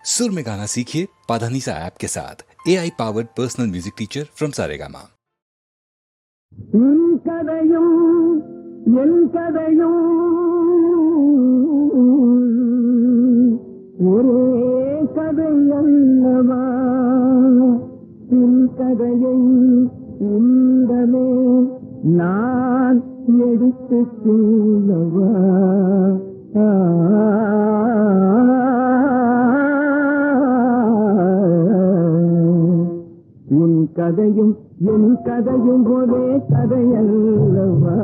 सुर में गाना सीखिए पाधानीसा ऐप के साथ। AI powered personal music teacher from Saregama. நான் எடுத்துக் கொள்ளவா உன் கதையும் என் கதையும் ஒரே கதையல்லவா,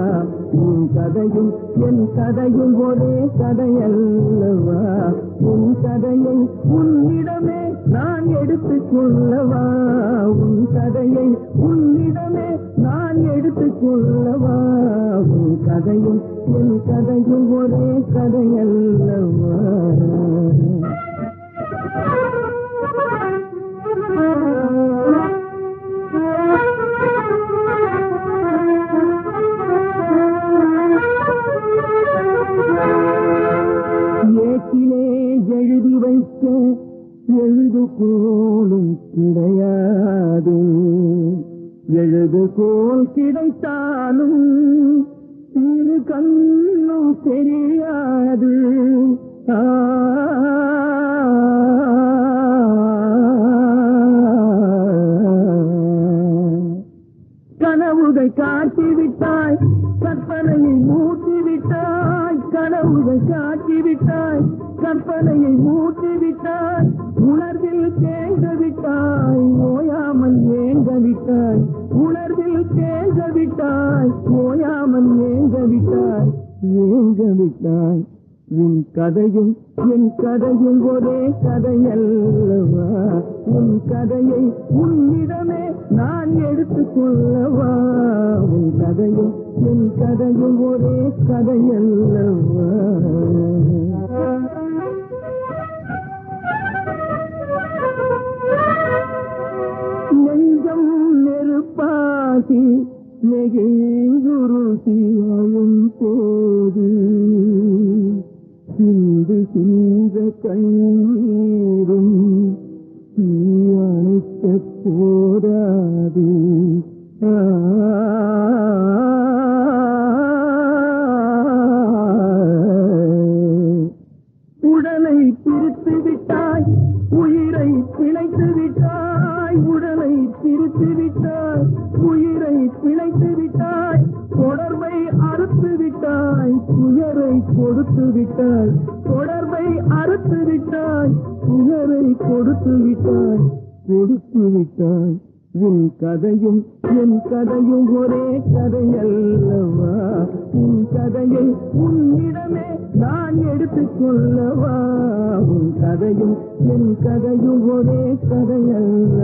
உன் கதையும் என் கதையும் ஒரே கதையல்லவா, உன் கதையை உன்னிடமே நான் எடுத்துக் கொள்ளவா, உன் கதையை உன்னிடமே நான் எடுத்துக் கொள்ளவா, உன் கதையும் என் கதையும் ஒரே கதையல்லவா. ஏட்டிலே எழுதி வைக்க எழுதுகோலும் கிடையாது, எழுதுகோல் கிடைத்தாலும் இரு கண்ணும் தெரியாது. கனவுகள் காட்டிவிட்டாய், கற்பனையை மூட்டிவிட்டாய், கனவுகள் காட்டிவிட்டாய், கற்பனையை மூட்டிவிட்டாய், உணர்வில் தேங்கவிட்டாய், ஓயாமல் ஏங்கவிட்டாய், உணர்வில் தேங்கவிட்டாய், ஓயாமல் ஏங்கவிட்டாய், ஏங்கவிட்டாய். உன் கதையும் என் கதையும் ஒரே கதையல்லவா, உன் கதையை உன்னிடமே நான் எடுத்துக் கொள்ளவா, உன் கதையும் என் கதையும் ஒரே கதையல்லவா. நெஞ்சம் நெருப்பாகி நெகிழ்வுருசி வாழும் போது சிந்து சிந்த கண்ணீரும் அணைக்க போராது. உடலை பிரித்து விட்டாய், உயிரை பிழைத்து விட்டாய், உடலை பிரித்து விட்டாய், உயிரை பிழைத்து விட்டாய், தொடர்பை அறுத்து விட்டாய், உயரை கொடுத்து விட்டாய், தொடர்பை அறுத்து விட்டாய், உயரை கொடுத்து விட்டாய், கொடுத்து விட்டாய். உன் கதையும் என் கதையும் ஒரே கதையல்லவா, உன் கதையை உன்னிடமே நான் எடுத்துக் கொள்ளவா, உன் கதையும் என் கதையும் ஒரே கதையல்ல.